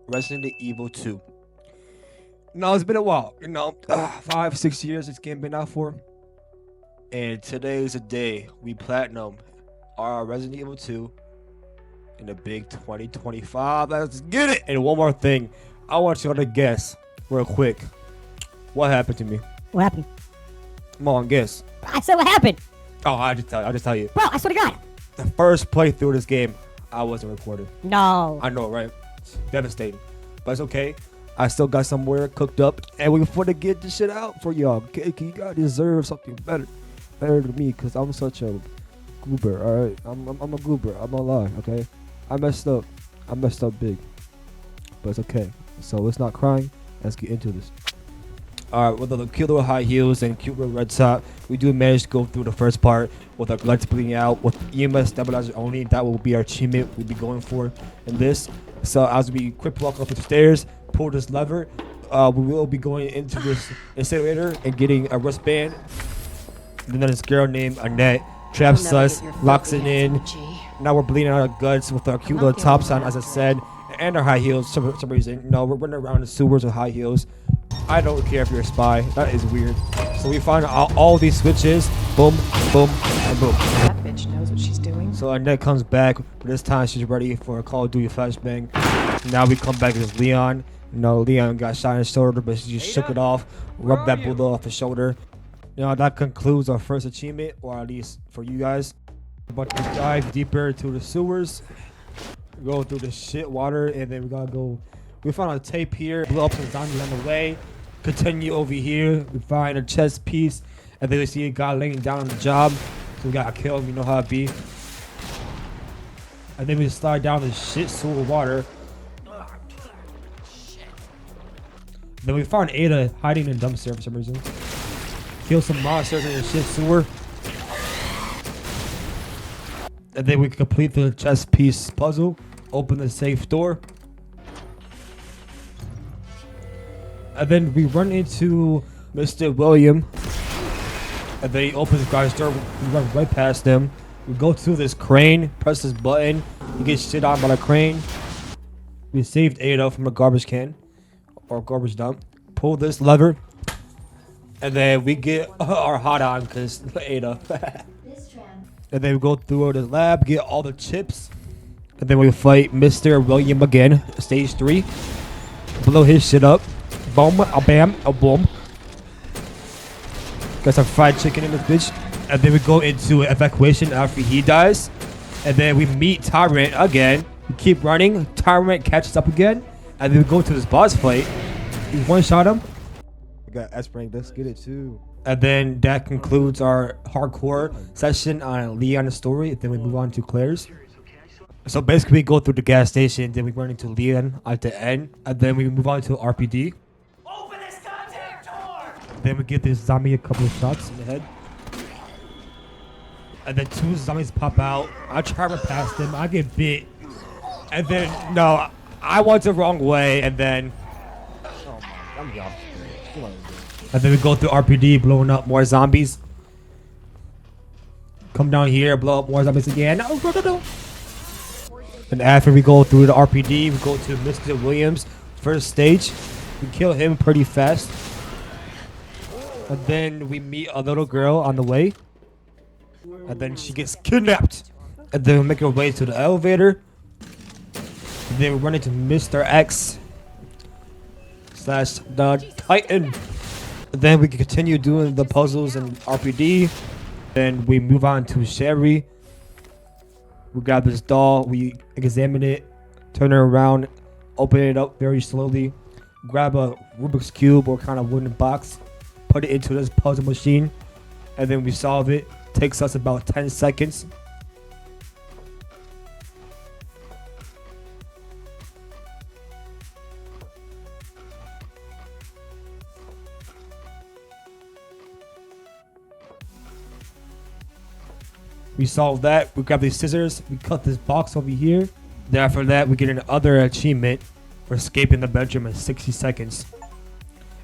Resident Evil 2. No, it's been a while. 5, 6 years this game been out for. And today is the day we platinum our Resident Evil 2 in the big 2025. Let's get it. And one more thing. I want you to guess real quick. What happened to me? What happened? Come on, guess. I said what happened. Oh, I'll just tell you. Bro, I swear to God. The first playthrough of this game, I wasn't recording. No. I know, right? It's devastating. But it's okay. I still got somewhere cooked up, and we're going to get this shit out for y'all. Okay? You guys deserve something better than me, because I'm such a goober, all right? I'm a goober. I'm not lying, okay? I messed up. I messed up big. But it's okay. So let's not crying. Let's get into this. Alright, with the cute little high heels and cute little red top, we do manage to go through the first part with our legs bleeding out with EMS stabilizer only. That will be our achievement we'll be going for in this. So as we quick walk up the stairs, pull this lever, we will be going into this incinerator and getting a wristband. And then this girl named Annette traps us, locks it in. Now we're bleeding out our guts with our cute little tops on, as I said, and our high heels for some reason. No, we're running around the sewers with high heels. I don't care if you're a spy. That is weird. So we find all these switches. Boom, boom, and boom. That bitch knows what she's doing. So Annette comes back, but this time she's ready for a Call of Duty flashbang. Now we come back as Leon. Leon got shot in his shoulder, but she just shook it off, rubbed that bullet off his shoulder. That concludes our first achievement, or at least for you guys. But to dive deeper into the sewers, go through the shit water, and then we gotta go. We found a tape here, blow up some zombies on the way. Continue over here, we find a chest piece, and then we see a guy laying down on the job. So we gotta kill him, you know how it be. And then we slide down the shit sewer water. Then we found Ada hiding in a dumpster for some reason. Kill some monsters in the shit sewer. And then we complete the chest piece puzzle. Open the safe door. And then we run into Mr. William. And then he opens the garage door. We run right past him. We go to this crane, press this button. He gets shit on by the crane. We saved Ada from a garbage can or garbage dump. Pull this lever. And then we get our hot on because Ada. And then we go through the lab, get all the chips. And then we fight Mr. William again, stage 3. Blow his shit up. Boom, a bam, a boom. Got some fried chicken in this bitch. And then we go into evacuation after he dies. And then we meet Tyrant again. We keep running. Tyrant catches up again. And then we go to this boss fight. We one-shot him. We got S-Rank. Let's get it too. And then that concludes our hardcore session on Leon's story. And then we move on to Claire's. So basically we go through the gas station. Then we run into Leon at the end. And then we move on to RPD. Open this goddamn door! Then we give this zombie a couple of shots in the head. And then 2 zombies pop out. I try to pass them. I get bit. And then, no, I went the wrong way. And then... Oh my, I'm young. And then we go through RPD, blowing up more zombies. Come down here, blow up more zombies again. No. And after we go through the RPD, we go to Mr. Williams' first stage. We kill him pretty fast. And then we meet a little girl on the way. And then she gets kidnapped. And then we make our way to the elevator. And then we run into Mr. X / the Titan. And then we can continue doing the puzzles and RPD. Then we move on to Sherry. We grab this doll, we examine it, turn it around, open it up very slowly, grab a Rubik's Cube or kind of wooden box, put it into this puzzle machine, and then we solve it. Takes us about 10 seconds. We solve that. We grab these scissors. We cut this box over here. Then after that, we get another achievement for escaping the bedroom in 60 seconds.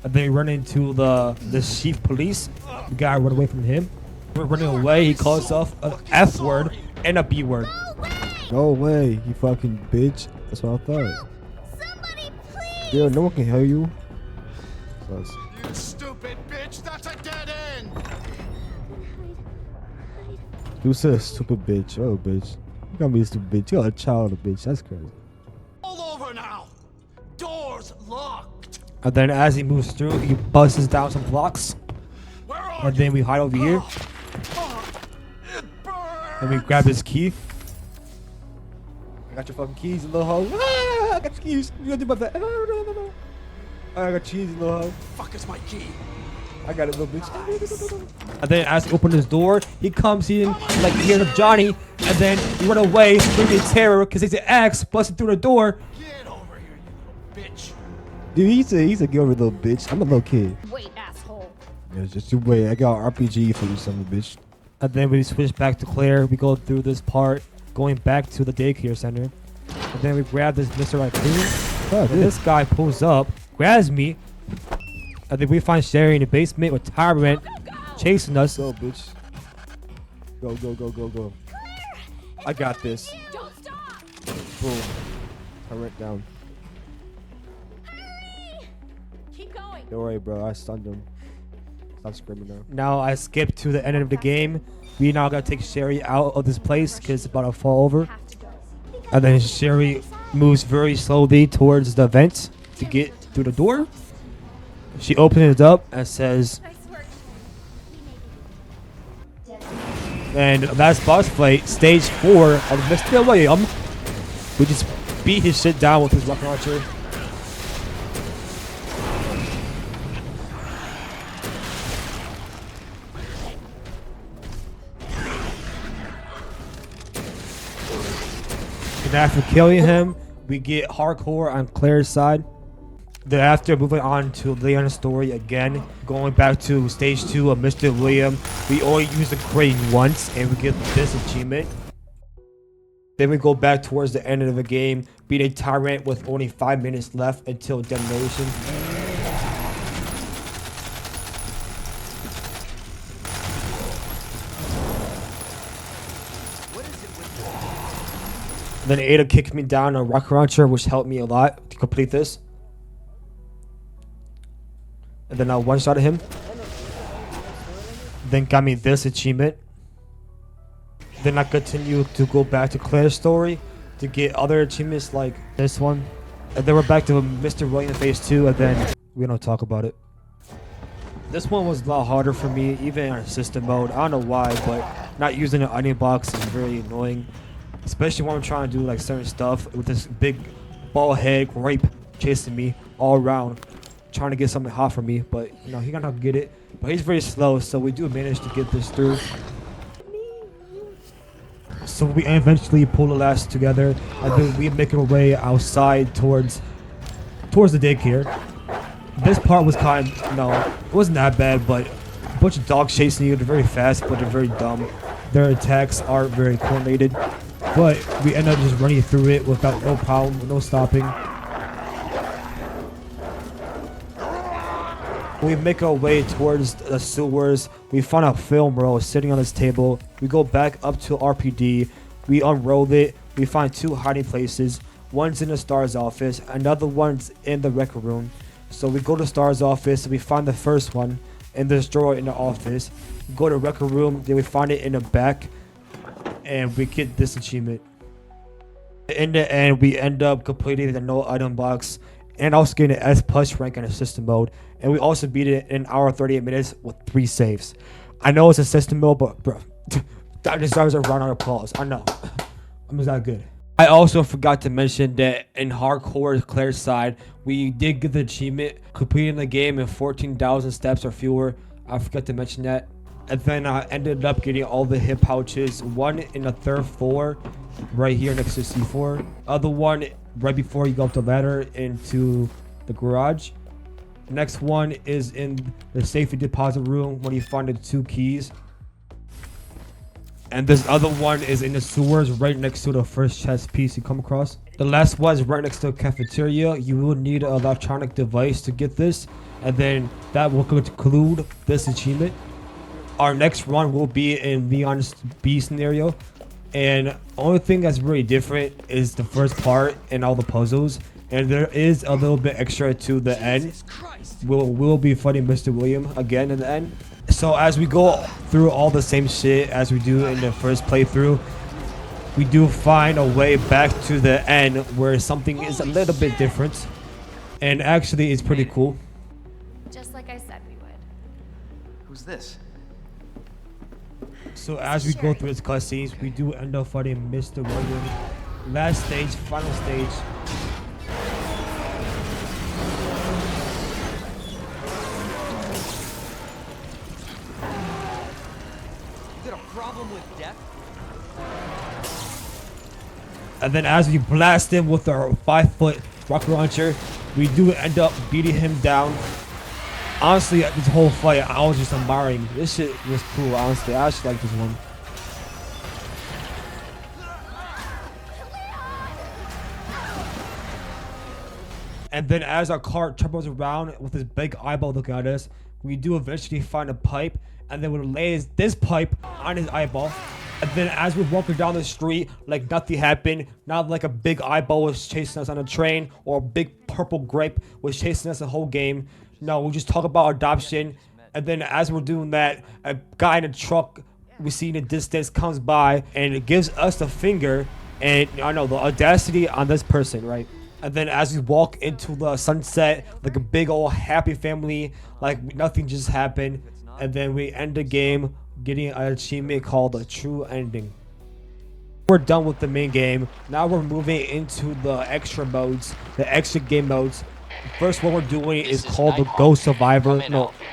And then we run into the chief police. We gotta run away from him. We're running away. He calls us an F word and a B word. No way, you fucking bitch. That's what I thought. Somebody, please! Dude, no one can hear you. Sus. You stupid bitch! That's a dead end! You said a stupid bitch. Oh, bitch. You got me a stupid bitch. You got a child, bitch. That's crazy. All over now! Doors locked! And then as he moves through, he busts down some blocks. Where are And then we hide over here. It burns! And we grab his key. I got your fucking keys, you little hoe. Ah, I got your keys. You gonna do about that? No. I got keys, you little hoe. Fuck is my key? I got it, little bitch. And then as he opens his door, he comes in like here's Johnny, and then he run away, screaming in terror because he's an axe busting through the door. Get over here, you little bitch! Dude, he's a get over little bitch. I'm a little kid. Wait, asshole. Yeah, just you wait. I got RPG for you, son of a bitch. And then we switch back to Claire. We go through this part, going back to the daycare center. And then we grab this Mr. Raccoon. Oh, and this guy pulls up, grabs me. And then we find Sherry in the basement with Tyrant chasing us. Go, bitch. Go. I got this. Don't stop! Boom. Tyrant down. Hurry! Keep going. Don't worry, bro. I stunned him. Stop screaming now. Now I skip to the end of the game. We now gotta take Sherry out of this place because it's about to fall over. Have to go. And then Sherry moves very slowly towards the vent to get through the door. She opens it up and says, Nice work. and that's boss fight, stage 4 of Mr. William. We just beat his shit down with his rocket launcher. And after killing him, we get hardcore on Claire's side. Then after moving on to Leon's story again, going back to stage 2 of Mr. William, we only use the crane once and we get this achievement. Then we go back towards the end of the game, beat a Tyrant with only 5 minutes left until demolition. Then Ada kicked me down a rocket launcher, which helped me a lot to complete this. And then I one-shotted him. Then got me this achievement. Then I continue to go back to Claire's story to get other achievements like this one. And then we're back to Mr. William phase 2, and then we don't talk about it. This one was a lot harder for me, even on system mode. I don't know why, but not using an onion box is very annoying. Especially when I'm trying to do like certain stuff with this big bald head grape chasing me all around, trying to get something hot for me. But you know, he gonna get it. But he's very slow, so we do manage to get this through. So we eventually pull the last together, and then we make our way outside towards the daycare. This part was kind of, you know, it wasn't that bad, but a bunch of dogs chasing you. They're very fast, but they're very dumb. Their attacks aren't very coordinated. But we end up just running through it without no problem, no stopping. We make our way towards the sewers. We find a film roll sitting on this table. We go back up to RPD. We unroll it. We find 2 hiding places. One's in the Star's office. Another one's in the record room. So we go to Star's office. We find the first one in this drawer in the office. We go to the record room. Then we find it in the back. And we get this achievement. In the end, we end up completing the no item box and also getting an S+ rank in the system mode. And we also beat it in an hour 38 minutes with 3 saves. I know it's a system mode, but bro, that deserves a round of applause. I know. I'm just that good. I also forgot to mention that in hardcore Claire's side, we did get the achievement completing the game in 14,000 steps or fewer. I forgot to mention that. And then I ended up getting all the hip pouches. One in the 3rd floor, right here next to C4. Other one right before you go up the ladder into the garage. Next one is in the safety deposit room when you find the 2 keys. And this other one is in the sewers right next to the first chest piece you come across. The last one is right next to the cafeteria. You will need an electronic device to get this. And then that will conclude this achievement. Our next run will be in Leon's B scenario. And only thing that's really different is the first part and all the puzzles. And there is a little bit extra to the end. We'll be fighting Mr. William again in the end. So as we go through all the same shit as we do in the first playthrough, we do find a way back to the end where something is a little bit different. And actually it's pretty cool. Just like I said we would. Who's this? So as we go through its cutscenes, we do end up fighting Mr. William. Last stage, final stage. You got a problem with death? And then as we blast him with our 5-foot rocket launcher, we do end up beating him down. Honestly, this whole fight, I was just admiring. This shit was cool, honestly. I actually like this one. And then as our car tumbles around with his big eyeball looking at us, we do eventually find a pipe, and then we lay this pipe on his eyeball. And then as we're walking down the street, like nothing happened, not like a big eyeball was chasing us on a train or a big purple grape was chasing us the whole game. No, we just talk about adoption. And then as we're doing that, a guy in a truck we see in the distance comes by and it gives us the finger. And I know the audacity on this person, right? And then as we walk into the sunset, like a big old happy family, like nothing just happened. And then we end the game getting an achievement called a true ending. We're done with the main game. Now we're moving into the extra modes, the extra game modes. The first one we're doing is called the Ghost Survivor,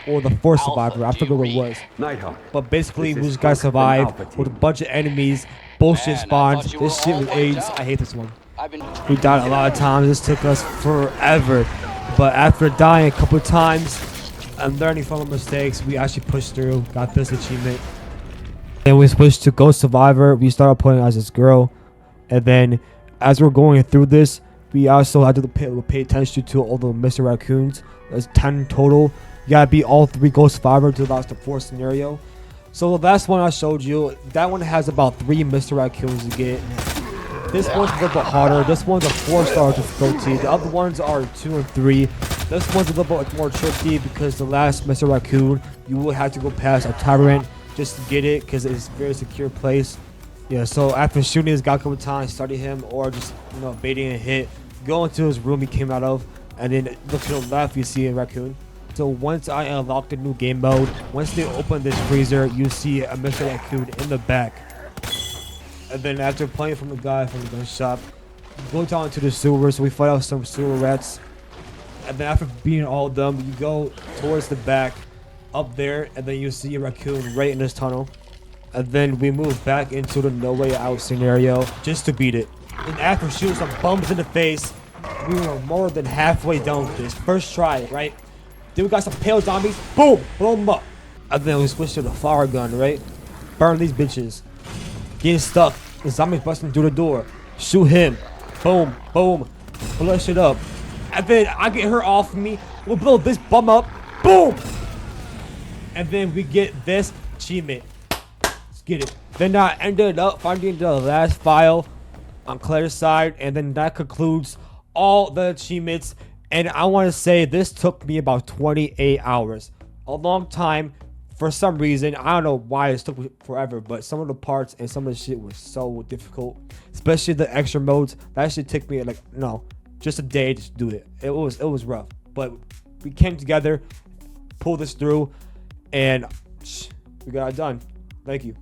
or the Force Survivor. I forget what it was. Nighthawk. But basically, we just gotta survive with a bunch of enemies. Bullshit spawns. This shit with AIDS. I hate this one. We died a lot of times. This took us forever. But after dying a couple of times and learning from our mistakes, we actually pushed through. Got this achievement. Then we switched to Ghost Survivor. We started playing as this girl. And then as we're going through this, we also had to pay attention to all the Mr. Raccoons. There's 10 total. You gotta beat all 3 Ghost Survivor to last the 4th scenario. So the last one I showed you, that one has about 3 Mr. Raccoons to get. This one's a little bit harder. This one's a 4-star difficulty. The other ones are 2 and 3. This one's a little bit more tricky because the last Mr. Raccoon, you will have to go past a tyrant just to get it because it's a very secure place. Yeah, so after shooting this guy a couple times, starting him, or just baiting a hit, go into his room he came out of, and then look to the left, you see a raccoon. So once I unlock the new game mode, once they open this freezer, you see a Mr. Raccoon in the back. And then after playing from the guy from the gun shop, go down to the sewer, so we fight out some sewer rats. And then after beating all of them, you go towards the back, up there, and then you see a raccoon right in this tunnel. And then we move back into the no way out scenario just to beat it. And after shooting some bums in the face, we were more than halfway done with this. First try, right? Then we got some pale zombies. Boom! Blow them up. And then we switch to the fire gun, right? Burn these bitches. Getting stuck. The zombies busting through the door. Shoot him. Boom. Boom. Blow that shit up. And then I get her off of me. We'll blow this bum up. Boom! And then we get this achievement. Get it. Then I ended up finding the last file on Claire's side, and then that concludes all the achievements. And I want to say this took me about 28 hours, a long time. For some reason, I don't know why it took forever, but some of the parts and some of the shit was so difficult, especially the extra modes. That shit took me like just a day to do it. It was rough, but we came together, pulled this through, and we got it done. Thank you.